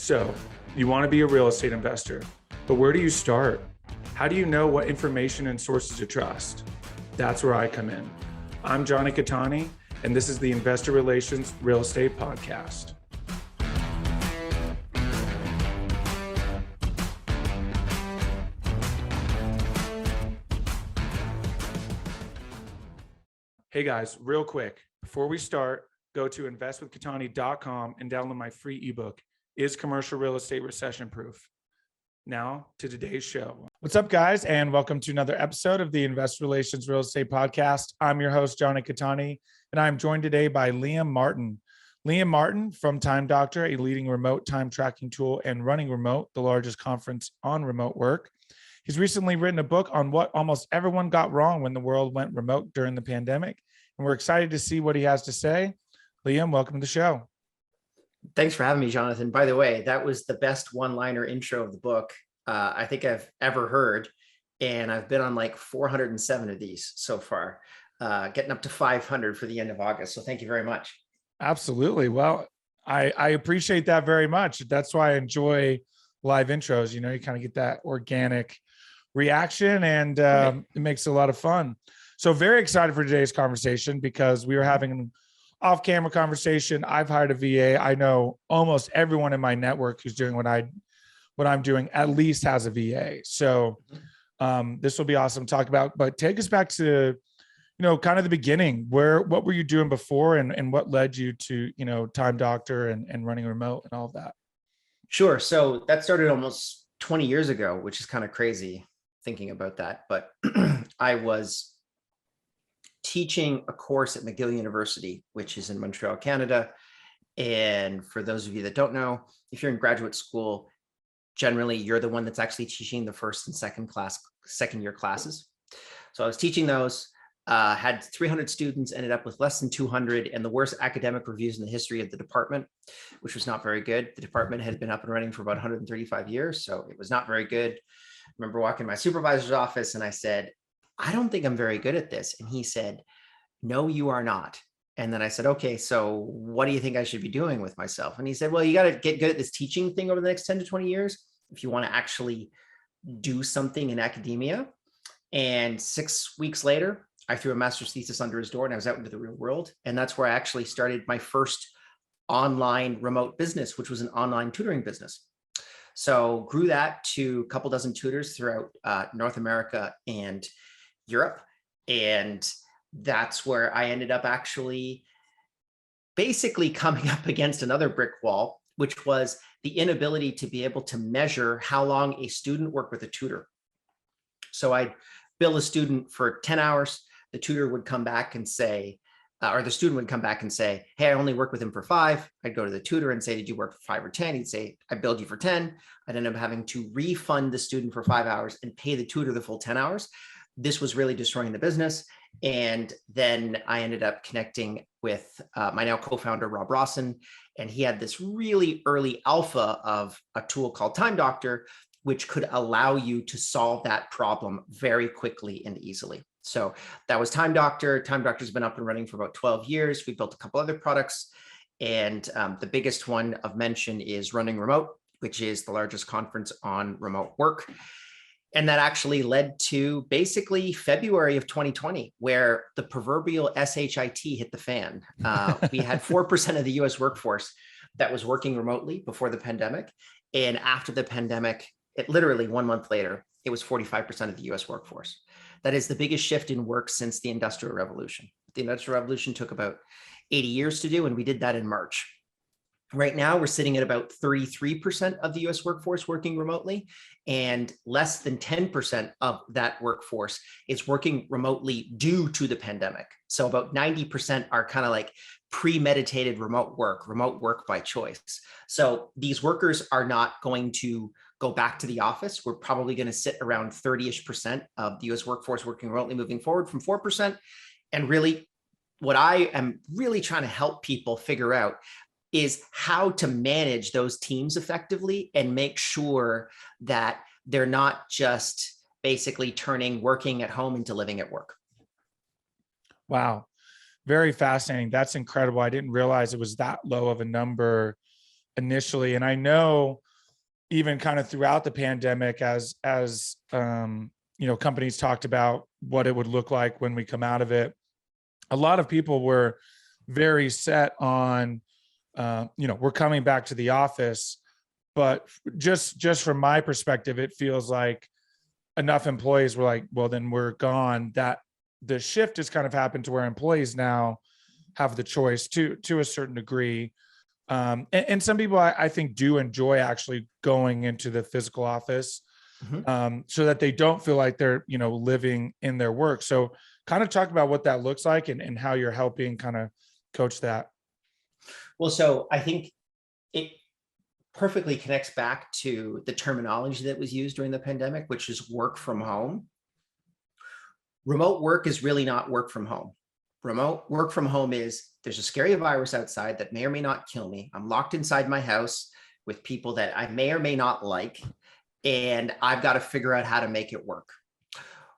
So, you want to be a real estate investor, but where do you start? How do you know what information and sources to trust? That's where I come in. I'm Jonny Catani, and this is the Investor Relations Real Estate Podcast. Hey guys, real quick, before we start, go to investwithkatani.com and download my free ebook, Is Commercial Real Estate Recession Proof? Now to today's show. What's up, guys, and welcome to another episode of the Investor Relations Real Estate Podcast. I'm your host, Jonny Catani, and I'm joined today by Liam Martin. Liam Martin from Time Doctor, a leading remote time tracking tool, and Running Remote, the largest conference on remote work. He's recently written a book on what almost everyone got wrong when the world went remote during the pandemic, and we're excited to see what he has to say. Liam, welcome to the show. Thanks for having me, Jonathan. By the way, that was the best one-liner intro of the book I think I've ever heard, and I've been on like 407 of these so far, getting up to 500 for the end of August. So thank you very much. Absolutely. Well, I appreciate that very much. That's why I enjoy live intros. You know, you kind of get that organic reaction, and it makes it a lot of fun. So very excited for today's conversation because we are having an off-camera conversation. I've hired a VA. I know almost everyone in my network who's doing what I'm doing at least has a VA. So this will be awesome to talk about. But take us back to, kind of the beginning. What were you doing before, and what led you to, Time Doctor and Running Remote and all of that? Sure. So that started almost 20 years ago, which is kind of crazy thinking about that. But I was teaching a course at McGill University, which is in Montreal, Canada. And for those of you that don't know, if you're in graduate school, generally you're the one that's actually teaching the first and second year classes. So I was teaching those, had 300 students, ended up with less than 200 and the worst academic reviews in the history of the department, which was not very good. The department had been up and running for about 135 years, so it was not very good. I remember walking in my supervisor's office and I said, I don't think I'm very good at this. And he said, no, you are not. And then I said, okay, so what do you think I should be doing with myself? And he said, well, you got to get good at this teaching thing over the next 10 to 20 years if you want to actually do something in academia. And 6 weeks later, I threw a master's thesis under his door and I was out into the real world. And that's where I actually started my first online remote business, which was an online tutoring business. So grew that to a couple dozen tutors throughout North America and Europe. And that's where I ended up actually basically coming up against another brick wall, which was the inability to be able to measure how long a student worked with a tutor. So I'd bill a student for 10 hours. The tutor would come back and say, or the student would come back and say, hey, I only worked with him for 5. I'd go to the tutor and say, did you work for 5 or 10? He'd say, I billed you for 10. I'd end up having to refund the student for 5 hours and pay the tutor the full 10 hours. This was really destroying the business. And then I ended up connecting with my now co-founder, Rob Rawson, and he had this really early alpha of a tool called Time Doctor, which could allow you to solve that problem very quickly and easily. So that was Time Doctor. Time Doctor's been up and running for about 12 years. We built a couple other products. And the biggest one of mention is Running Remote, which is the largest conference on remote work. And that actually led to basically February of 2020, where the proverbial SHIT hit the fan. We had 4% of the US workforce that was working remotely before the pandemic. And after the pandemic, it literally 1 month later, it was 45% of the US workforce. That is the biggest shift in work since the Industrial Revolution. The Industrial Revolution took about 80 years to do, and we did that in March. Right now, we're sitting at about 33% of the US workforce working remotely, and less than 10% of that workforce is working remotely due to the pandemic. So about 90% are kind of like premeditated remote work by choice. So these workers are not going to go back to the office. We're probably going to sit around 30-ish% of the US workforce working remotely moving forward from 4%. And really, what I am really trying to help people figure out is how to manage those teams effectively and make sure that they're not just basically turning working at home into living at work. Wow. Very fascinating. That's incredible. I didn't realize it was that low of a number initially. And I know even kind of throughout the pandemic, as companies talked about what it would look like when we come out of it, a lot of people were very set on, we're coming back to the office. But just from my perspective, it feels like enough employees were like, well, then we're gone. That the shift has kind of happened to where employees now have the choice to a certain degree. And some people I think do enjoy actually going into the physical office, so that they don't feel like they're, living in their work. So kind of talk about what that looks like and how you're helping kind of coach that. Well, so I think it perfectly connects back to the terminology that was used during the pandemic, which is work from home. Remote work is really not work from home. Remote work from home is, there's a scary virus outside that may or may not kill me. I'm locked inside my house with people that I may or may not like, and I've got to figure out how to make it work.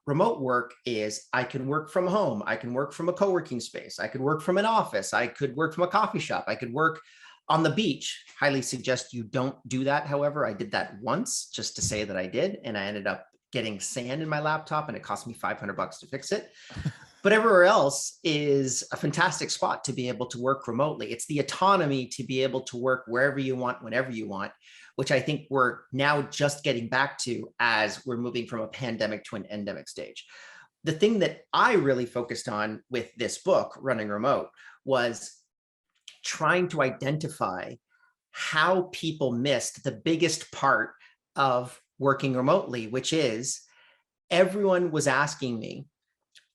Remote work is, I can work from home. I can work from a co-working space. I could work from an office. I could work from a coffee shop. I could work on the beach. Highly suggest you don't do that. However, I did that once just to say that I did, and I ended up getting sand in my laptop and it cost me $500 to fix it. But everywhere else is a fantastic spot to be able to work remotely. It's the autonomy to be able to work wherever you want, whenever you want, which I think we're now just getting back to as we're moving from a pandemic to an endemic stage. The thing that I really focused on with this book, Running Remote, was trying to identify how people missed the biggest part of working remotely, which is everyone was asking me,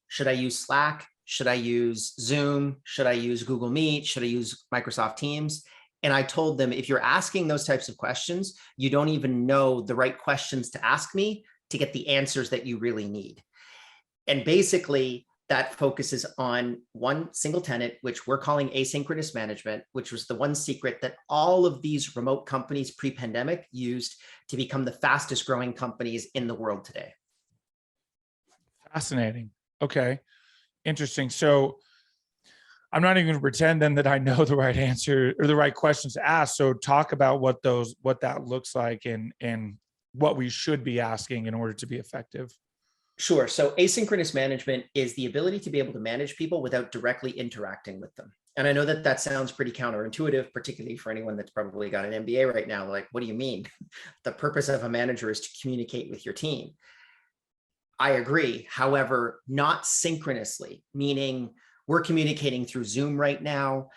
should I use Slack? Should I use Zoom? Should I use Google Meet? Should I use Microsoft Teams? And I told them, if you're asking those types of questions, you don't even know the right questions to ask me to get the answers that you really need. And basically, that focuses on one single tenet, which we're calling asynchronous management, which was the one secret that all of these remote companies pre-pandemic used to become the fastest growing companies in the world today. Fascinating. Okay. Interesting. So I'm not even going to pretend then that I know the right answer or the right questions to ask. So talk about what that looks like and what we should be asking in order to be effective. Sure. So asynchronous management is the ability to be able to manage people without directly interacting with them. And I know that that sounds pretty counterintuitive, particularly for anyone that's probably got an MBA right now. Like, what do you mean? The purpose of a manager is to communicate with your team. I agree. However, not synchronously, meaning we're communicating through Zoom right now.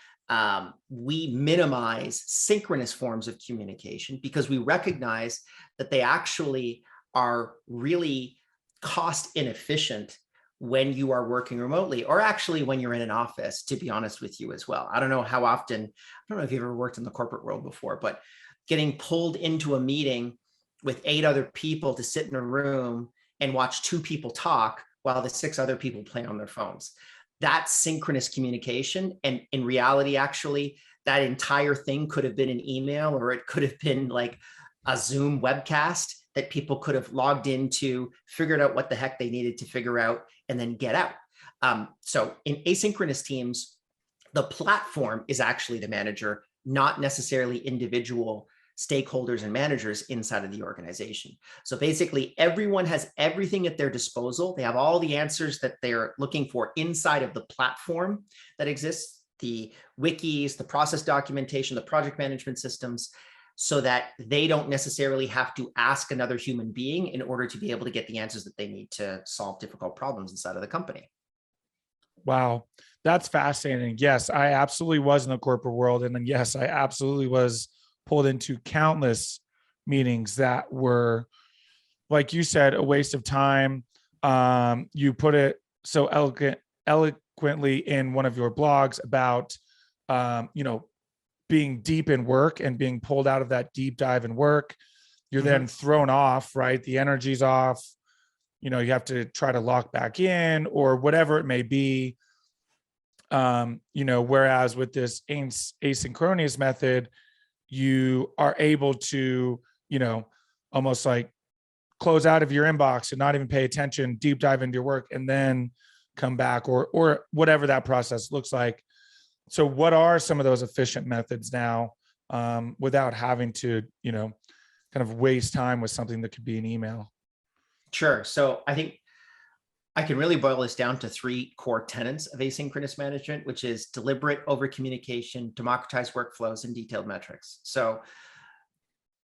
We minimize synchronous forms of communication because we recognize that they actually are really cost inefficient when you are working remotely, or actually when you're in an office, to be honest with you as well. I don't know how often, I don't know if you've ever worked in the corporate world before, but getting pulled into a meeting with 8 other people to sit in a room and watch 2 people talk while the 6 other people play on their phones. That's synchronous communication. And in reality, actually, that entire thing could have been an email, or it could have been like a Zoom webcast that people could have logged into, figured out what the heck they needed to figure out, and then get out. So in asynchronous teams, the platform is actually the manager, not necessarily individual stakeholders and managers inside of the organization. So basically, everyone has everything at their disposal. They have all the answers that they're looking for inside of the platform that exists, the wikis, the process documentation, the project management systems, so that they don't necessarily have to ask another human being in order to be able to get the answers that they need to solve difficult problems inside of the company. Wow. That's fascinating. Yes, I absolutely was in the corporate world. And then, yes, I absolutely was pulled into countless meetings that were, like you said, a waste of time. You put it so eloquently in one of your blogs about, being deep in work and being pulled out of that deep dive in work. You're then thrown off, right? The energy's off. You have to try to lock back in or whatever it may be. Whereas with this asynchronous method, you are able to, almost like close out of your inbox and not even pay attention, deep dive into your work, and then come back or whatever that process looks like. So what are some of those efficient methods now without having to, kind of waste time with something that could be an email? Sure. So I think I can really boil this down to three core tenets of asynchronous management, which is deliberate over communication, democratized workflows, and detailed metrics. So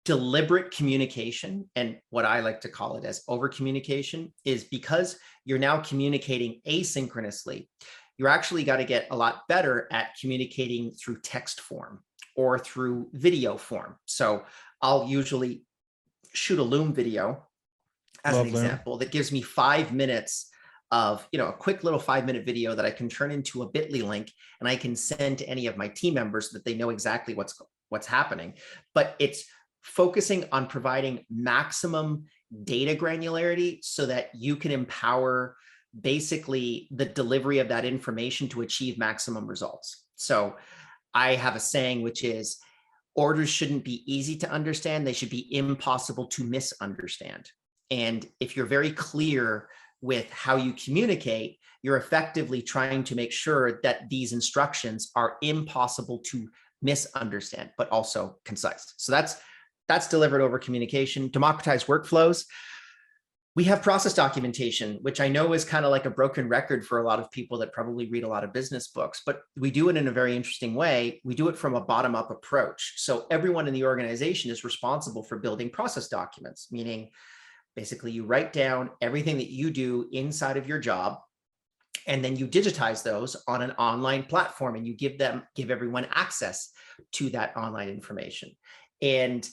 deliberate communication, and what I like to call it as over communication, is because you're now communicating asynchronously, you're actually got to get a lot better at communicating through text form or through video form. So I'll usually shoot a Loom video as an Love Loom. example that gives me 5 minutes of, a quick little 5-minute video that I can turn into a bit.ly link, and I can send to any of my team members so that they know exactly what's happening. But it's focusing on providing maximum data granularity so that you can empower basically the delivery of that information to achieve maximum results. So I have a saying, which is, orders shouldn't be easy to understand. They should be impossible to misunderstand. And if you're very clear with how you communicate, you're effectively trying to make sure that these instructions are impossible to misunderstand, but also concise. So that's delivered over communication. Democratized workflows. We have process documentation, which I know is kind of like a broken record for a lot of people that probably read a lot of business books, but we do it in a very interesting way. We do it from a bottom-up approach. So everyone in the organization is responsible for building process documents, meaning basically you write down everything that you do inside of your job, and then you digitize those on an online platform, and you give everyone access to that online information. And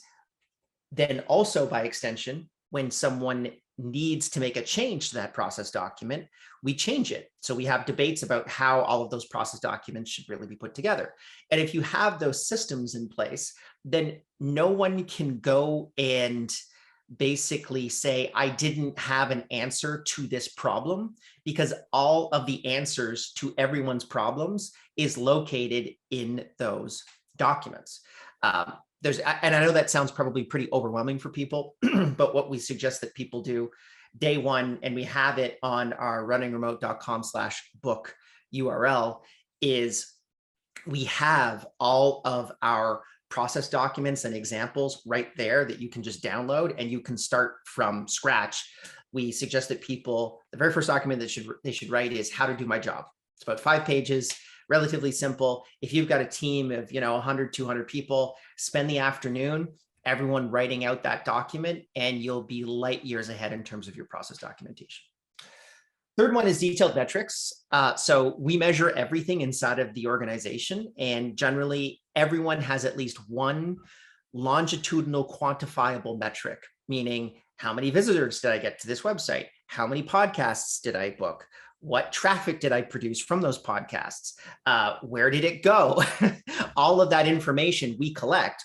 then also, by extension, when someone needs to make a change to that process document, we change it. So we have debates about how all of those process documents should really be put together. And if you have those systems in place, then no one can go and basically say, I didn't have an answer to this problem, because all of the answers to everyone's problems is located in those documents. And I know that sounds probably pretty overwhelming for people, but what we suggest that people do day one, and we have it on our runningremote.com/book URL, is we have all of our process documents and examples right there that you can just download, and you can start from scratch. We suggest that people, the very first document that they should write is how to do my job. It's about 5 pages. Relatively simple. If you've got a team of 100, 200 people, spend the afternoon, everyone writing out that document, and you'll be light years ahead in terms of your process documentation. Third one is detailed metrics. So we measure everything inside of the organization, and generally everyone has at least one longitudinal quantifiable metric, meaning how many visitors did I get to this website? How many podcasts did I book? What traffic did I produce from those podcasts? Where did it go? All of that information we collect.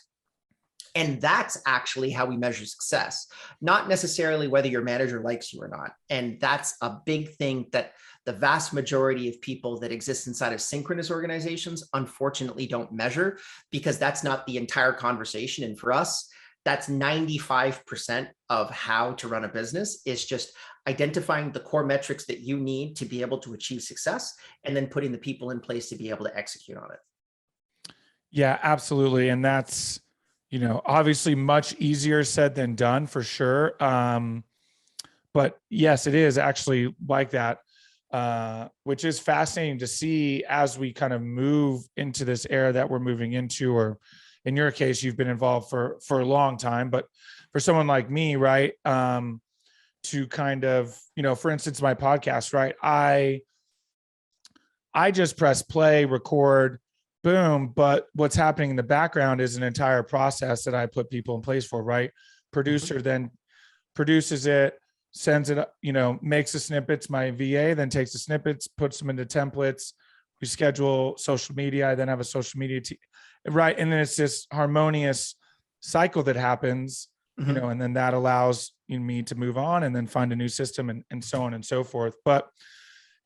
And that's actually how we measure success, not necessarily whether your manager likes you or not. And that's a big thing that the vast majority of people that exist inside of synchronous organizations, unfortunately, don't measure, because that's not the entire conversation. And for us, that's 95% of how to run a business, is just identifying the core metrics that you need to be able to achieve success, and then putting the people in place to be able to execute on it. Yeah, absolutely. And that's, obviously much easier said than done, for sure. But yes, it is actually like that, which is fascinating to see as we kind of move into this era that we're moving into, or in your case, you've been involved for a long time, but for someone like me, right, to kind of, for instance, my podcast, right, I just press play, record, boom, but what's happening in the background is an entire process that I put people in place for, right? Producer then produces it, sends it, makes the snippets. My VA then takes the snippets, puts them into templates. We schedule social media. I then have a social media team, right? And then it's this harmonious cycle that happens, and then that allows me to move on and then find a new system, and so on and so forth. But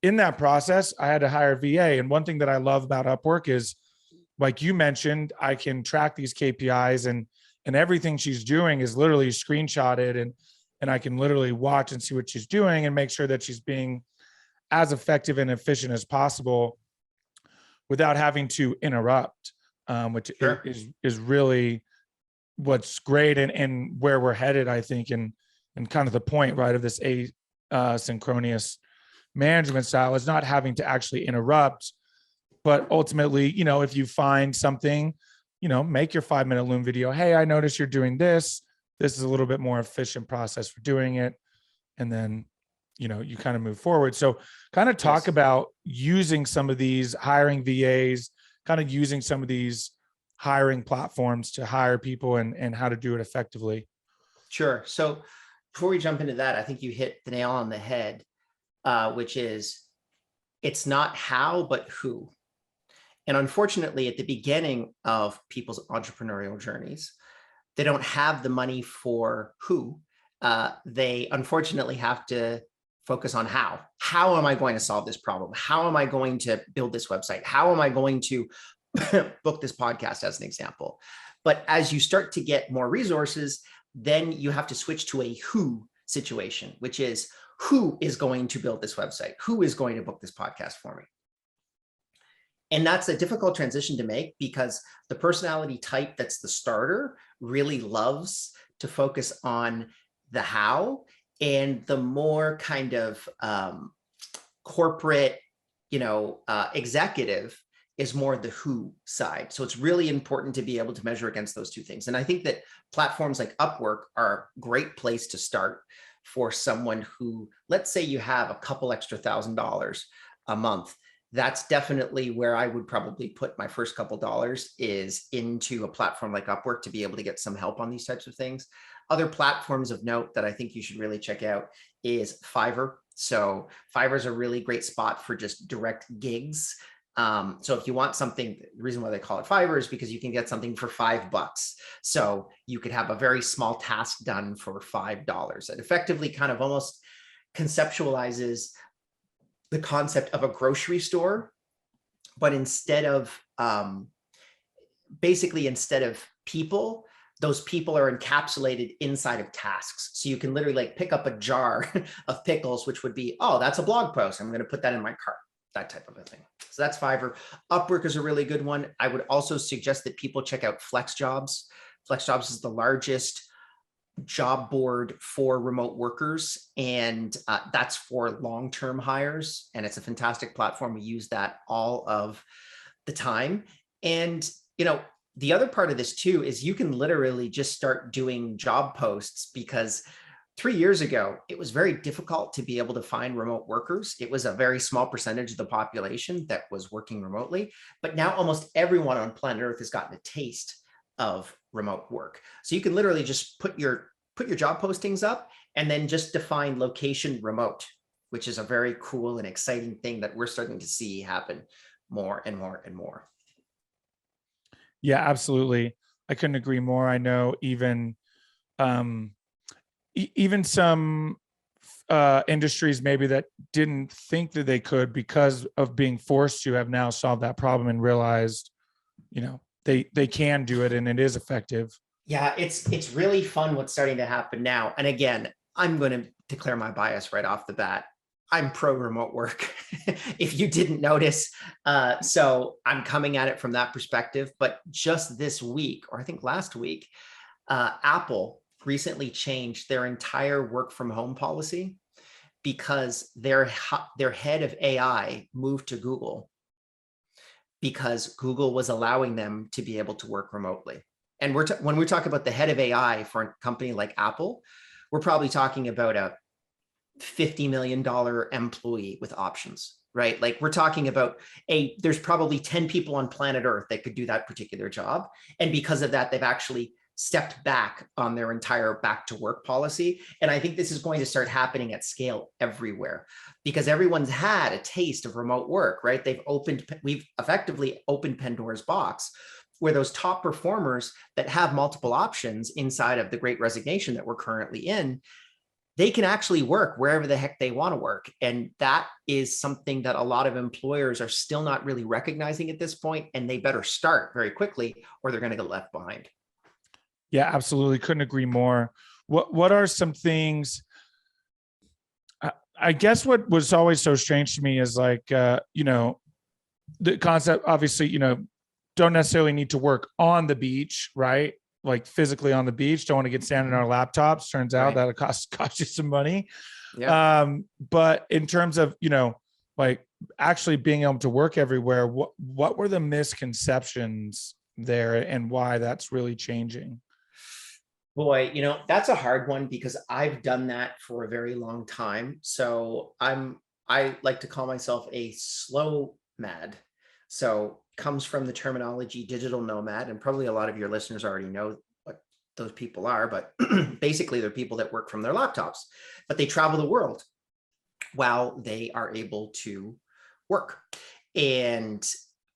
in that process, I had to hire a VA. And one thing that I love about Upwork is, like you mentioned, I can track these KPIs, and everything she's doing is literally screenshotted, and I can literally watch and see what she's doing and make sure that she's being as effective and efficient as possible without having to interrupt. which Sure. is really what's great and where we're headed, I think, and kind of the point, right, of this asynchronous management style is not having to actually interrupt, but ultimately, if you find something, make your 5-minute Loom video. Hey, I noticed you're doing this. This is a little bit more efficient process for doing it. And then, you kind of move forward. So kind of talk Yes. about using some of these hiring VAs, kind of using some of these hiring platforms to hire people and how to do it effectively. Sure. So before we jump into that, I think you hit the nail on the head, which is it's not how, but who. And unfortunately, at the beginning of people's entrepreneurial journeys, they don't have the money for who. They unfortunately have to focus on how. How am I going to solve this problem? How am I going to build this website? How am I going to book this podcast, as an example? But as you start to get more resources, then you have to switch to a who situation, which is who is going to build this website? Who is going to book this podcast for me? And that's a difficult transition to make because the personality type that's the starter really loves to focus on the how, and the more kind of corporate, executive is more the who side. So it's really important to be able to measure against those two things. And I think that platforms like Upwork are a great place to start for someone who, let's say you have a couple extra $1,000 a month. That's definitely where I would probably put my first couple dollars, is into a platform like Upwork to be able to get some help on these types of things. Other platforms of note that I think you should really check out is Fiverr. So Fiverr is a really great spot for just direct gigs. So if you want something, the reason why they call it Fiverr is because you can get something for $5. So you could have a very small task done for $5. It effectively kind of almost conceptualizes the concept of a grocery store, but instead of instead of people, those people are encapsulated inside of tasks. So you can literally like pick up a jar of pickles, which would be, oh, that's a blog post, I'm going to put that in my cart, that type of a thing. So that's Fiverr. Upwork is a really good one. I would also suggest that people check out FlexJobs. FlexJobs is the largest job board for remote workers, and that's for long-term hires, and it's a fantastic platform. We use that all of the time. And the other part of this too is you can literally just start doing job posts, because 3 years ago it was very difficult to be able to find remote workers. It was a very small percentage of the population that was working remotely, but now almost everyone on planet Earth has gotten a taste of remote work. So you can literally just put your job postings up and then just define location remote, which is a very cool and exciting thing that we're starting to see happen more and more and more. Yeah, absolutely. I couldn't agree more. I know even even some industries maybe that didn't think that they could, because of being forced to, have now solved that problem and realized, they can do it and it is effective. Yeah, it's really fun what's starting to happen now. And again, I'm going to declare my bias right off the bat. I'm pro remote work, if you didn't notice. So I'm coming at it from that perspective. But just this week, or I think last week, Apple recently changed their entire work from home policy because their head of AI moved to Google, because Google was allowing them to be able to work remotely. And when we talk about the head of AI for a company like Apple, we're probably talking about a $50 million employee with options, right? Like we're talking about there's probably 10 people on planet Earth that could do that particular job. And because of that, they've actually stepped back on their entire back to work policy. And I think this is going to start happening at scale everywhere, because everyone's had a taste of remote work, right? We've effectively opened Pandora's box, where those top performers that have multiple options inside of the Great Resignation that we're currently in, they can actually work wherever the heck they want to work. And that is something that a lot of employers are still not really recognizing at this point, and they better start very quickly or they're going to get left behind. Yeah, absolutely. Couldn't agree more. What are some things? I guess what was always so strange to me is like, the concept, obviously, don't necessarily need to work on the beach, right? Like physically on the beach, don't want to get standing on our laptops. Turns out that'll cost you some money. Yeah. But in terms of, like actually being able to work everywhere, what were the misconceptions there and why that's really changing? Boy, that's a hard one because I've done that for a very long time. So I like to call myself a slow mad. So comes from the terminology digital nomad, and probably a lot of your listeners already know what those people are, but basically they're people that work from their laptops, but they travel the world while they are able to work. And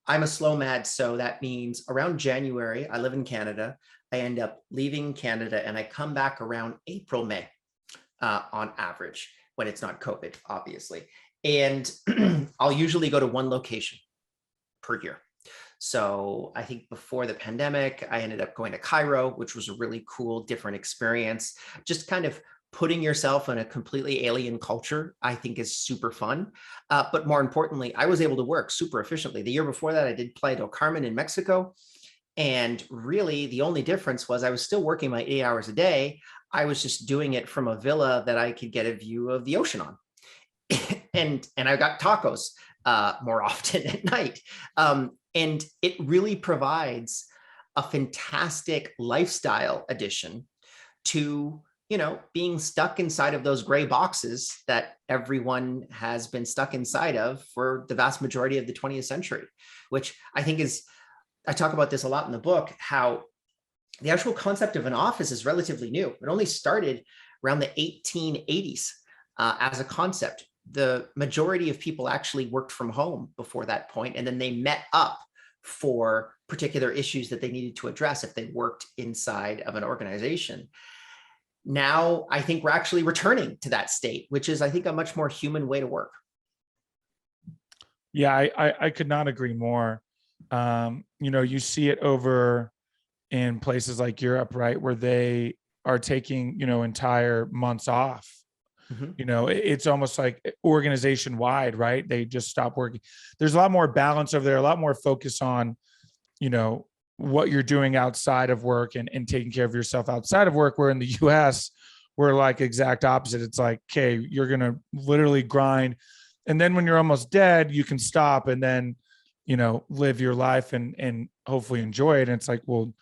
I'm a slow mad. So that means around January, I live in Canada. I end up leaving Canada and I come back around April, May on average, when it's not COVID, obviously. And I'll usually go to one location per year. So I think before the pandemic, I ended up going to Cairo, which was a really cool, different experience. Just kind of putting yourself in a completely alien culture, I think is super fun. But more importantly, I was able to work super efficiently. The year before that, I did Playa del Carmen in Mexico. And really the only difference was I was still working my 8 hours a day. I was just doing it from a villa that I could get a view of the ocean on. and I got tacos more often at night. And it really provides a fantastic lifestyle addition to, being stuck inside of those gray boxes that everyone has been stuck inside of for the vast majority of the 20th century, which I think I talk about this a lot in the book, how the actual concept of an office is relatively new. It only started around the 1880s as a concept. The majority of people actually worked from home before that point, and then they met up for particular issues that they needed to address if they worked inside of an organization. Now, I think we're actually returning to that state, which is, I think, a much more human way to work. Yeah, I could not agree more. You see it over in places like Europe, right, where they are taking, entire months off. It's almost like organization wide, right? They just stop working. There's a lot more balance over there, a lot more focus on, what you're doing outside of work and taking care of yourself outside of work. Where in the US, we're like exact opposite. It's like, okay, you're going to literally grind. And then when you're almost dead, you can stop and then, live your life and hopefully enjoy it. And it's like, well,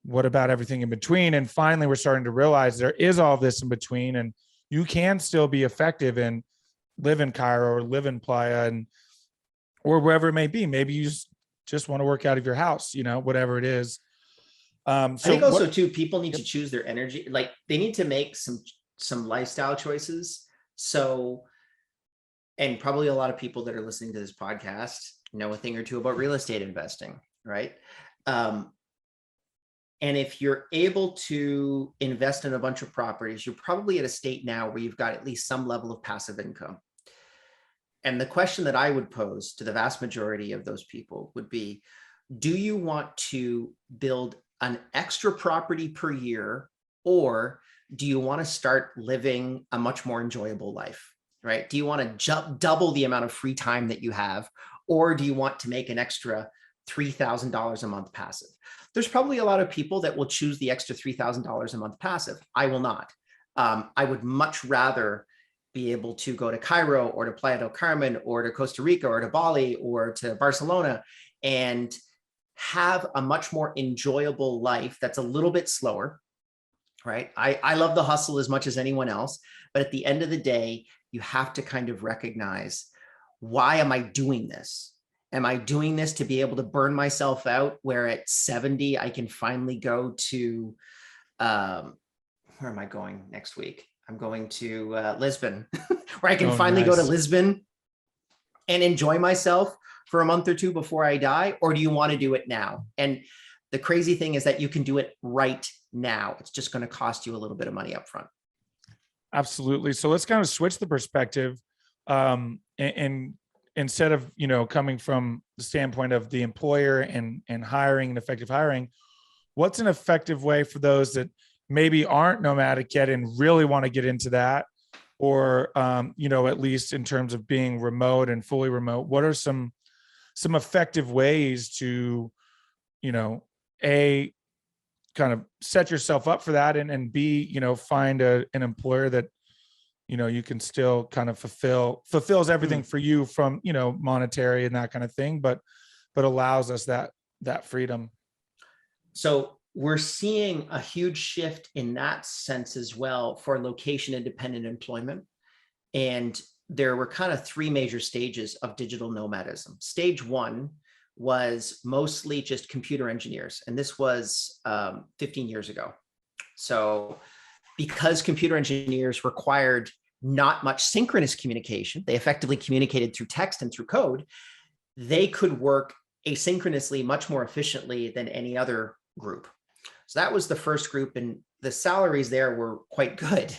what about everything in between? And finally, we're starting to realize there is all this in between, and you can still be effective and live in Cairo or live in Playa or wherever it may be. Maybe you just want to work out of your house, whatever it is. I think also too, people need to choose their energy. Like they need to make some lifestyle choices. So, and probably a lot of people that are listening to this podcast know a thing or two about real estate investing, right? And if you're able to invest in a bunch of properties, you're probably at a state now where you've got at least some level of passive income. And the question that I would pose to the vast majority of those people would be, do you want to build an extra property per year, or do you want to start living a much more enjoyable life, right? Do you want to double the amount of free time that you have, or do you want to make an extra $3,000 a month passive? There's probably a lot of people that will choose the extra $3,000 a month passive. I will not. I would much rather be able to go to Cairo or to Playa del Carmen or to Costa Rica or to Bali or to Barcelona and have a much more enjoyable life that's a little bit slower, right? I love the hustle as much as anyone else, but at the end of the day, you have to kind of recognize, why am I doing this? Am I doing this to be able to burn myself out where at 70, I can finally go to, where am I going next week? I'm going to Lisbon, where I can finally go to Lisbon and enjoy myself for a month or two before I die? Or do you want to do it now? And the crazy thing is that you can do it right now. It's just going to cost you a little bit of money up front. Absolutely. So let's kind of switch the perspective, and instead of, coming from the standpoint of the employer and hiring and effective hiring, what's an effective way for those that maybe aren't nomadic yet and really want to get into that, or, at least in terms of being remote and fully remote, what are some effective ways to A, kind of set yourself up for that, and B, find an employer that, you can still kind of fulfills everything for you from, monetary and that kind of thing, but allows us that freedom. So we're seeing a huge shift in that sense as well for location independent employment. And there were kind of three major stages of digital nomadism. Stage one was mostly just computer engineers. And this was 15 years ago. So because computer engineers required not much synchronous communication, they effectively communicated through text and through code, they could work asynchronously much more efficiently than any other group. So that was the first group, and the salaries there were quite good.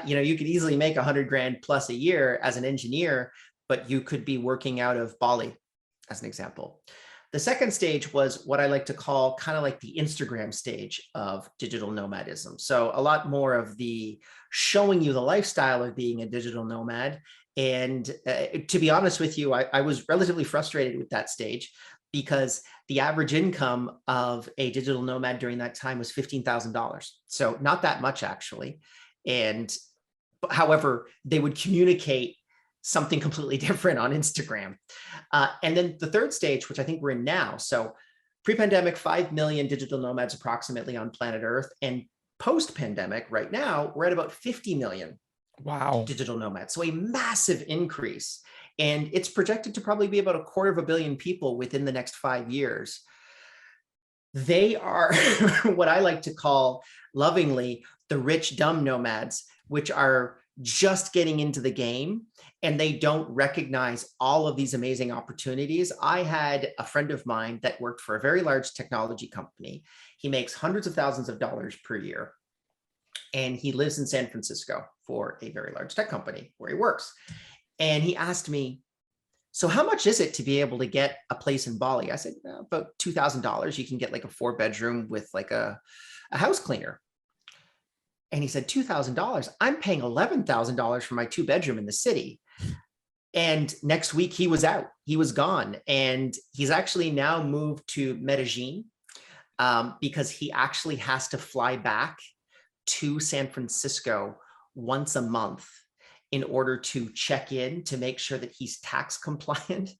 You could easily make 100 grand plus a year as an engineer, but you could be working out of Bali, as an example. The second stage was what I like to call kind of like the Instagram stage of digital nomadism. So a lot more of the showing you the lifestyle of being a digital nomad. And to be honest with you, I was relatively frustrated with that stage, because the average income of a digital nomad during that time was $15,000. So not that much, actually. And however, they would communicate something completely different on Instagram. And then the third stage, which I think we're in now. So pre-pandemic, 5 million digital nomads approximately on planet Earth. And post-pandemic, right now, we're at about 50 million digital nomads. So a massive increase. And it's projected to probably be about 250 million people within the next 5 years. They are what I like to call lovingly the rich, dumb nomads, which are just getting into the game and they don't recognize all of these amazing opportunities. I had a friend of mine that worked for a very large technology company. He makes hundreds of thousands of dollars per year. And he lives in San Francisco for a very large tech company where he works. And he asked me, so how much is it to be able to get a place in Bali? I said, about $2,000. You can get like a 4-bedroom with like a house cleaner. And he said, $2,000. I'm paying $11,000 for my 2-bedroom in the city. And next week he was out, he was gone. And he's actually now moved to Medellin because he actually has to fly back to San Francisco once a month in order to check in to make sure that he's tax compliant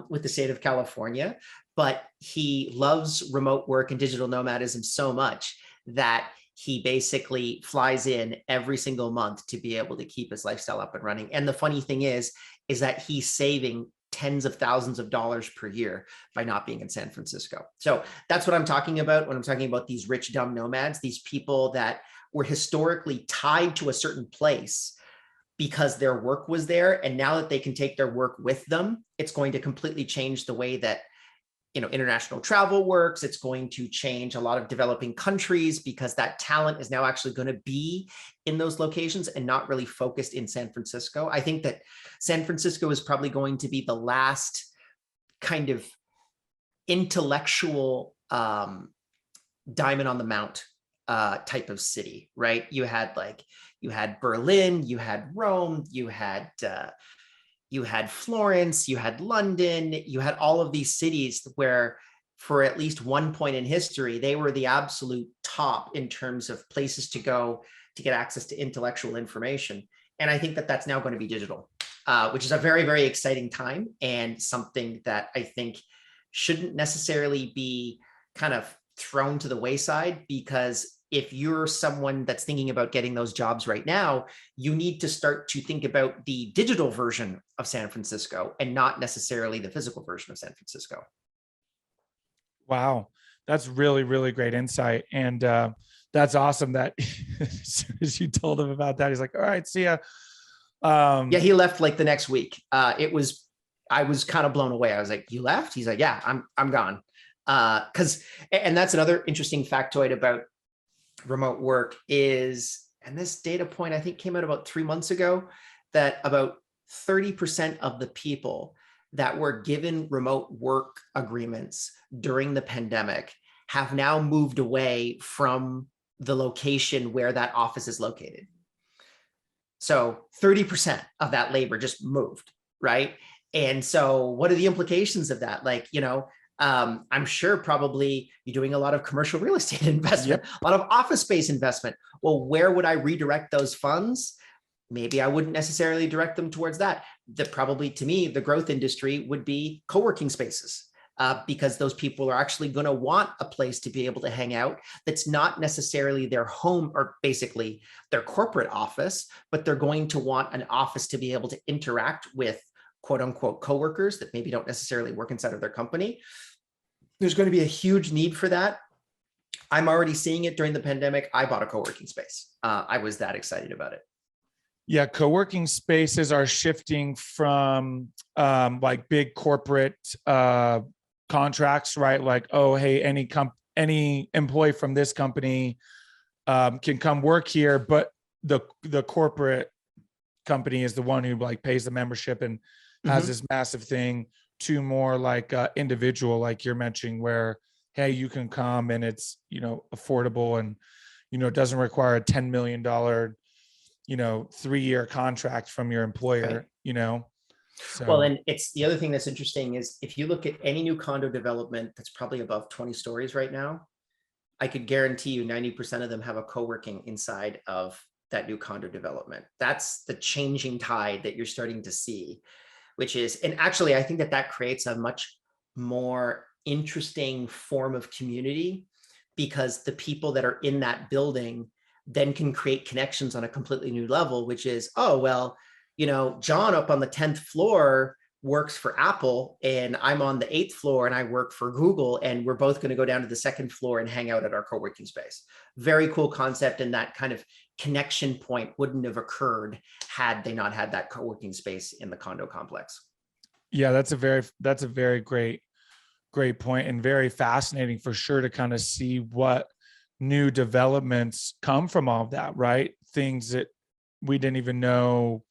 with the state of California. But he loves remote work and digital nomadism so much that he basically flies in every single month to be able to keep his lifestyle up and running. And the funny thing is that he's saving tens of thousands of dollars per year by not being in San Francisco. So that's what I'm talking about when I'm talking about these rich, dumb nomads, these people that were historically tied to a certain place because their work was there. And now that they can take their work with them, it's going to completely change the way that international travel works. It's going to change a lot of developing countries because that talent is now actually going to be in those locations and not really focused in San Francisco. I think that San Francisco is probably going to be the last kind of intellectual diamond on the mount type of city, right? You had Berlin, you had Rome, you had Florence, you had London, you had all of these cities where for at least one point in history, they were the absolute top in terms of places to go to get access to intellectual information. And I think that that's now going to be digital, which is a very, very exciting time and something that I think shouldn't necessarily be kind of thrown to the wayside, because if you're someone that's thinking about getting those jobs right now, you need to start to think about the digital version of San Francisco and not necessarily the physical version of San Francisco. Wow. That's really, really great insight. And that's awesome that as soon as you told him about that, he's like, all right, see ya. Yeah, he left like the next week. I was kind of blown away. I was like, you left? He's like, yeah, I'm gone. And that's another interesting factoid about remote work is, and this data point I think came out about 3 months ago, that about 30% of the people that were given remote work agreements during the pandemic have now moved away from the location where that office is located. So 30% of that labor just moved, right? And so what are the implications of that? Like, I'm sure probably you're doing a lot of commercial real estate investment, Yep. a lot of office space investment. Well, where would I redirect those funds? Maybe I wouldn't necessarily direct them towards that. Probably to me, the growth industry would be co-working spaces. Because those people are actually going to want a place to be able to hang out that's not necessarily their home or basically their corporate office, but they're going to want an office to be able to interact with quote unquote coworkers that maybe don't necessarily work inside of their company. There's going to be a huge need for that. I'm already seeing it during the pandemic. I bought a co-working space. I was that excited about it. Yeah, co-working spaces are shifting from like big corporate contracts, right? Like, oh, hey, any employee from this company can come work here, but the corporate company is the one who like pays the membership and has this massive thing, to more like individual, like you're mentioning, where hey, you can come and it's, you know, affordable, and you know, it doesn't require a $10 million, you know, 3-year contract from your employer, Right. you know. Well, So and it's the other thing that's interesting is if you look at any new condo development that's probably above 20 stories right now, I could guarantee you 90% of them have a co-working inside of that new condo development. That's the changing tide that you're starting to see, which is, and actually, I think that that creates a much more interesting form of community, because the people that are in that building then can create connections on a completely new level, which is, oh, well, you know, John up on the 10th floor works for Apple and I'm on the 8th floor and I work for Google, and we're both going to go down to the 2nd floor and hang out at our co-working space. Very cool concept. And that kind of connection point wouldn't have occurred had they not had that co-working space in the condo complex. yeah, that's a very great point, and very fascinating for sure to kind of see what new developments come from all of that, right? Things that we didn't even know,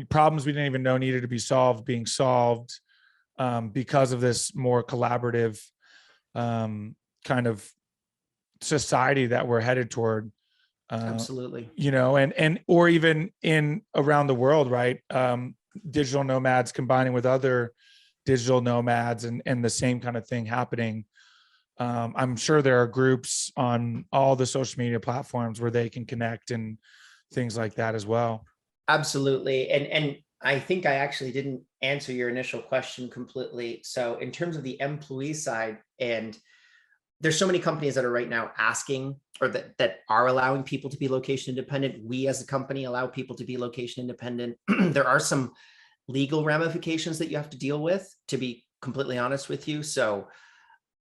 problems we didn't even know needed to be solved, being solved because of this more collaborative kind of society that we're headed toward. Absolutely. You know, and or even in around the world, right? Digital nomads combining with other digital nomads, and the same kind of thing happening. I'm sure there are groups on all the social media platforms where they can connect and things like that as well. Absolutely. And I think I actually didn't answer your initial question completely. So in terms of the employee side, and there's so many companies that are right now asking, or that are allowing people to be location independent. We as a company allow people to be location independent. There are some legal ramifications that you have to deal with, to be completely honest with you. So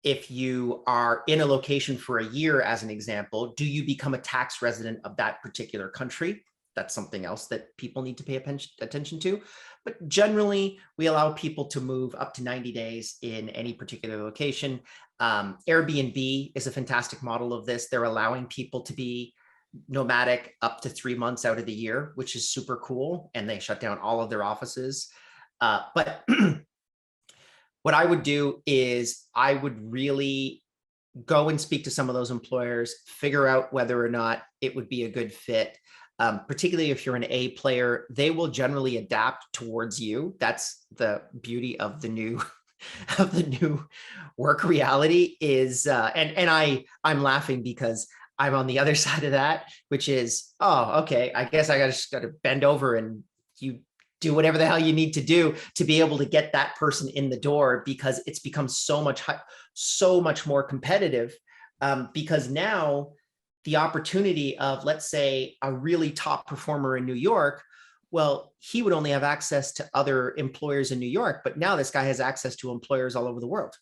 if you are in a location for a year, as an example, do you become a tax resident of that particular country? That's something else that people need to pay attention to. But generally, we allow people to move up to 90 days in any particular location. Airbnb is a fantastic model of this. They're allowing people to be nomadic up to 3 months out of the year, which is super cool. And they shut down all of their offices. But what I would do is I would really go and speak to some of those employers, figure out whether or not it would be a good fit. Particularly if you're an A player, they will generally adapt towards you. That's the beauty of the new of the new work reality is, I'm laughing because I'm on the other side of that, which is, oh, okay, I guess I just got to bend over and you do whatever the hell you need to do to be able to get that person in the door, because it's become so much more competitive. Because now the opportunity of, let's say, a really top performer in New York, well, he would only have access to other employers in New York, but now this guy has access to employers all over the world.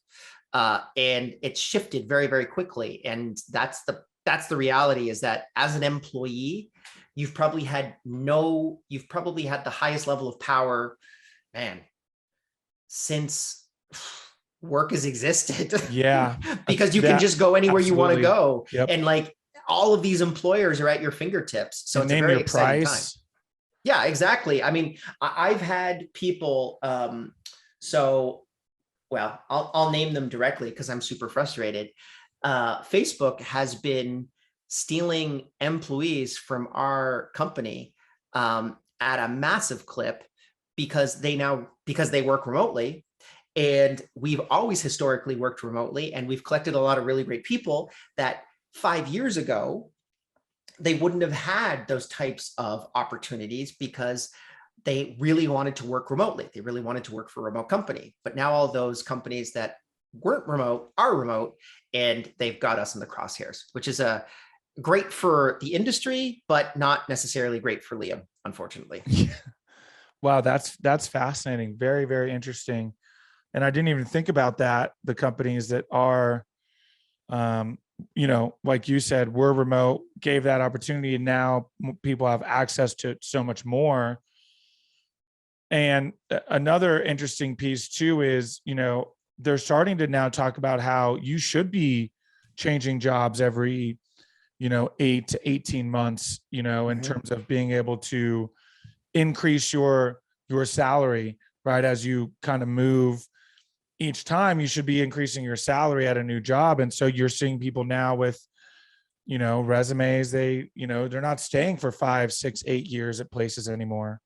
And it's shifted very, very quickly. And that's the reality, is that as an employee, you've probably had the highest level of power, man, since work has existed. Yeah, because you can that just go anywhere you want to absolutely. go. Yep. And like all of these employers are at your fingertips. So And it's a name very your exciting time. price. Yeah, exactly. I mean, I've had people, well, I'll name them directly because I'm super frustrated. Facebook has been stealing employees from our company at a massive clip, because they work remotely, And we've always historically worked remotely, and we've collected a lot of really great people that 5 years ago, they wouldn't have had those types of opportunities because they really wanted to work remotely. They really wanted to work for a remote company. But now all those companies that weren't remote are remote, and they've got us in the crosshairs, which is a great for the industry, but not necessarily great for Liam, unfortunately. Wow, that's fascinating. Very, very interesting. And I didn't even think about that. The companies that are, like you said, were remote, gave that opportunity, and now people have access to so much more. And another interesting piece too is, they're starting to now talk about how you should be changing jobs every, 8 to 18 months, in terms of being able to increase your salary, right? As you kind of move each time, you should be increasing your salary at a new job. And so you're seeing people now with, resumes, they're not staying for 5, 6, 8 years at places anymore.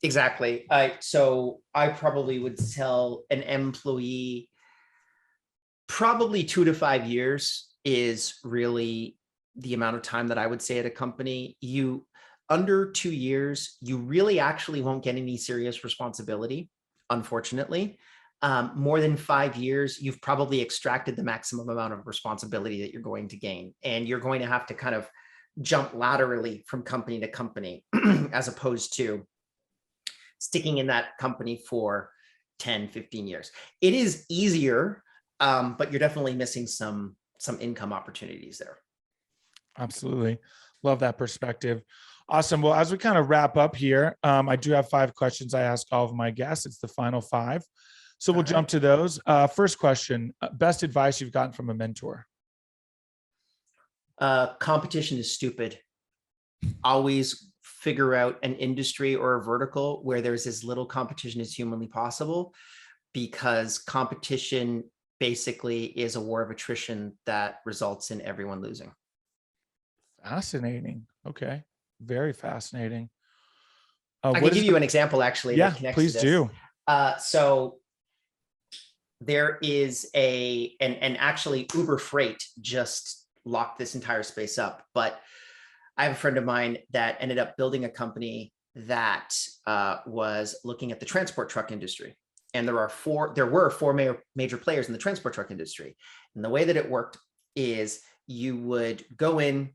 Exactly. So I probably would tell an employee probably 2 to 5 years is really the amount of time that I would say at a company. You under 2 years, you really actually won't get any serious responsibility, unfortunately. More than 5 years, you've probably extracted the maximum amount of responsibility that you're going to gain. And you're going to have to kind of jump laterally from company to company, as opposed to sticking in that company for 10, 15 years. It is easier, but you're definitely missing some income opportunities there. Absolutely. Love that perspective. Awesome. Well, as we kind of wrap up here, I do have 5 questions I ask all of my guests. It's the final 5. So we'll jump to those. First question, best advice you've gotten from a mentor? Competition is stupid. Always figure out an industry or a vertical where there's as little competition as humanly possible, because competition basically is a war of attrition that results in everyone losing. Fascinating. Okay. Very fascinating. I can give you an example actually that connects please to this. do. So there is and actually Uber Freight just locked this entire space up, but I have a friend of mine that ended up building a company that was looking at the transport truck industry. And there were four major players in the transport truck industry. And the way that it worked is you would go in,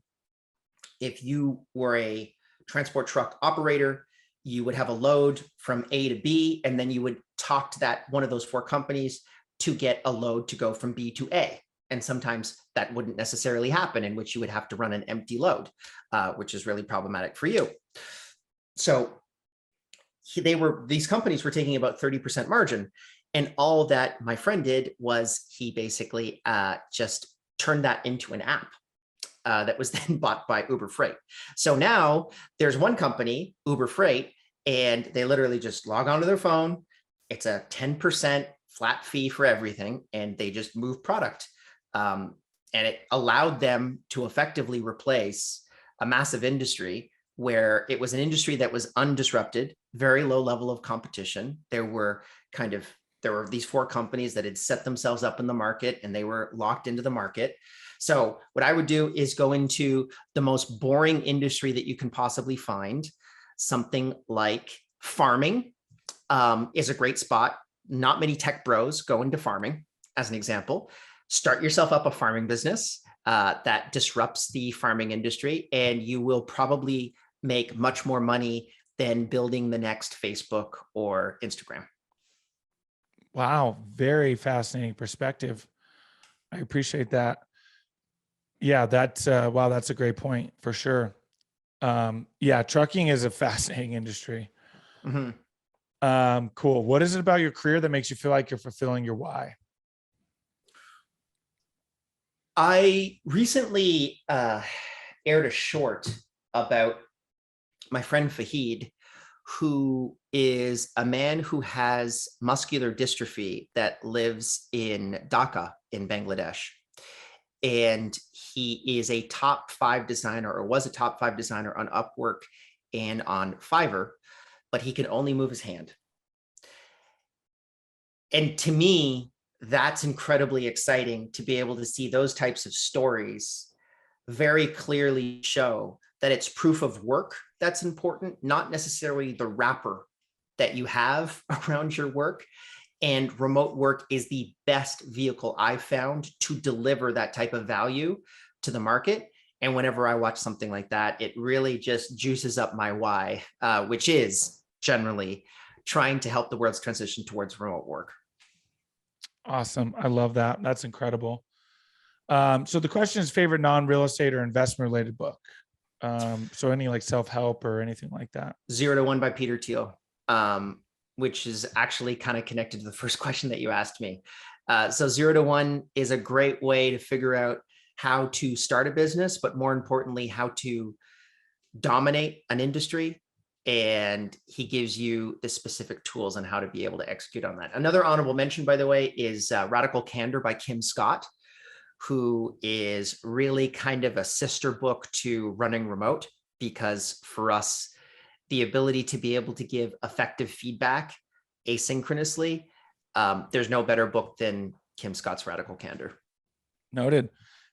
if you were a transport truck operator, you would have a load from A to B, and then you would talk to that one of those 4 companies to get a load to go from B to A. And sometimes that wouldn't necessarily happen, in which you would have to run an empty load, which is really problematic for you. So these companies were taking about 30% margin. And all that my friend did was he basically just turned that into an app that was then bought by Uber Freight. So now there's one company, Uber Freight, and they literally just log onto their phone. It's a 10% flat fee for everything, and they just move product. And it allowed them to effectively replace a massive industry where it was an industry that was undisrupted, very low level of competition. There were these 4 companies that had set themselves up in the market, and they were locked into the market. So what I would do is go into the most boring industry that you can possibly find. Something like farming is a great spot. Not many tech bros go into farming, as an example. Start yourself up a farming business that disrupts the farming industry, and you will probably make much more money than building the next Facebook or Instagram. Wow. Very fascinating perspective. I appreciate that. Yeah, that's wow, that's a great point for sure. Yeah, trucking is a fascinating industry. Cool. What is it about your career that makes you feel like you're fulfilling your why? I recently aired a short about my friend Fahid, who is a man who has muscular dystrophy that lives in Dhaka in Bangladesh. And he is a top 5 designer, or was a top 5 designer on Upwork and on Fiverr, but he can only move his hand. And to me, that's incredibly exciting to be able to see those types of stories very clearly show that it's proof of work that's important, not necessarily the wrapper that you have around your work. And remote work is the best vehicle I've found to deliver that type of value to the market. And whenever I watch something like that, it really just juices up my why, which is generally trying to help the world's transition towards remote work. Awesome. I love that. That's incredible. So the question is favorite non-real estate or investment related book. So any like self-help or anything like that. 0 to 1 by Peter Thiel, which is actually kind of connected to the first question that you asked me. So 0 to 1 is a great way to figure out how to start a business, but more importantly, how to dominate an industry. And he gives you the specific tools on how to be able to execute on that. Another honorable mention, by the way, is Radical Candor by Kim Scott, who is really kind of a sister book to Running Remote, because for us, the ability to be able to give effective feedback asynchronously, there's no better book than Kim Scott's Radical Candor. Noted.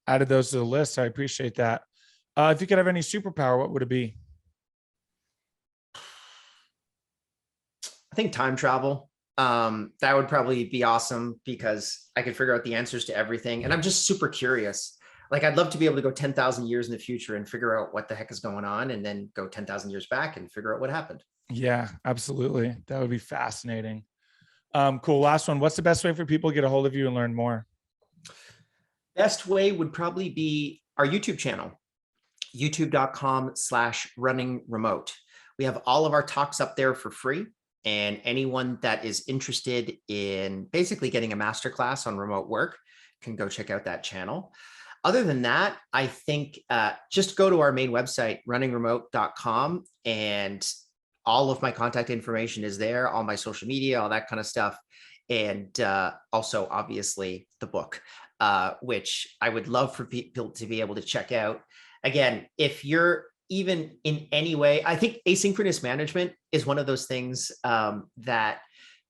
Added those to the list. I appreciate that. If you could have any superpower, what would it be? I think time travel. That would probably be awesome because I could figure out the answers to everything. And I'm just super curious. Like, I'd love to be able to go 10,000 years in the future and figure out what the heck is going on, and then go 10,000 years back and figure out what happened. Yeah, absolutely. That would be fascinating. Cool. Last one. What's the best way for people to get a hold of you and learn more? Best way would probably be our YouTube channel, youtube.com/running remote. We have all of our talks up there for free. And anyone that is interested in basically getting a masterclass on remote work can go check out that channel. Other than that, I think just go to our main website, runningremote.com, and all of my contact information is there, all my social media, all that kind of stuff. And also, obviously, the book, which I would love for people to be able to check out. Again, if you're even in any way, I think asynchronous management is one of those things that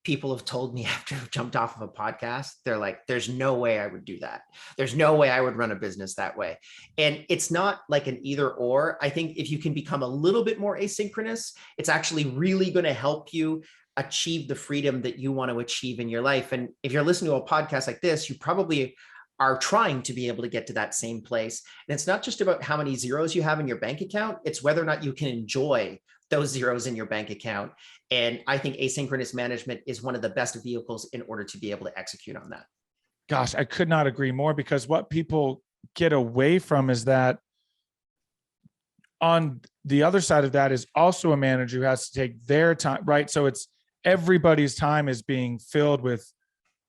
people have told me after I've jumped off of a podcast. They're like, there's no way I would do that. There's no way I would run a business that way. And it's not like an either or. I think if you can become a little bit more asynchronous, it's actually really going to help you achieve the freedom that you want to achieve in your life. And if you're listening to a podcast like this, you probably are trying to be able to get to that same place. And it's not just about how many zeros you have in your bank account, it's whether or not you can enjoy those zeros in your bank account. And I think asynchronous management is one of the best vehicles in order to be able to execute on that. Gosh, I could not agree more, because what people get away from is that on the other side of that is also a manager who has to take their time, right? So it's everybody's time is being filled with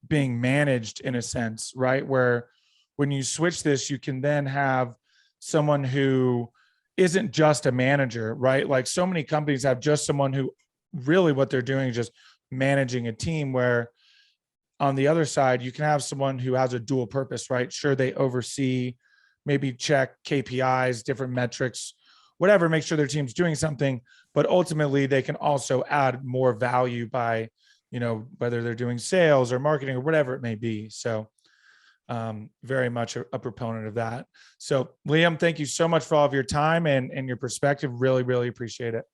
being managed in a sense, right? Where when you switch this, you can then have someone who isn't just a manager, right? Like, so many companies have just someone who really what they're doing is just managing a team, where on the other side, you can have someone who has a dual purpose, right? Sure, they oversee, maybe check KPIs, different metrics, whatever, make sure their team's doing something, but ultimately they can also add more value by, whether they're doing sales or marketing or whatever it may be. So very much a proponent of that. So Liam, thank you so much for all of your time and your perspective. Really, really appreciate it.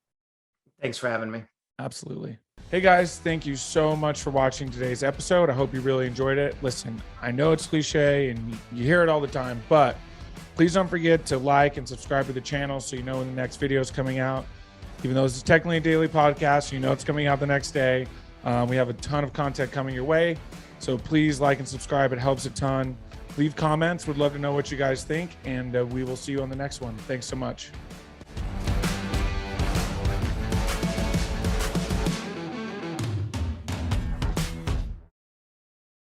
Thanks for having me. Absolutely. Hey guys, thank you so much for watching today's episode. I hope you really enjoyed it. Listen, I know it's cliche and you hear it all the time, but please don't forget to like and subscribe to the channel so you know when the next video is coming out. Even though this is technically a daily podcast, you know it's coming out the next day. We have a ton of content coming your way. So please like and subscribe. It helps a ton. Leave comments. Would love to know what you guys think. And we will see you on the next one. Thanks so much.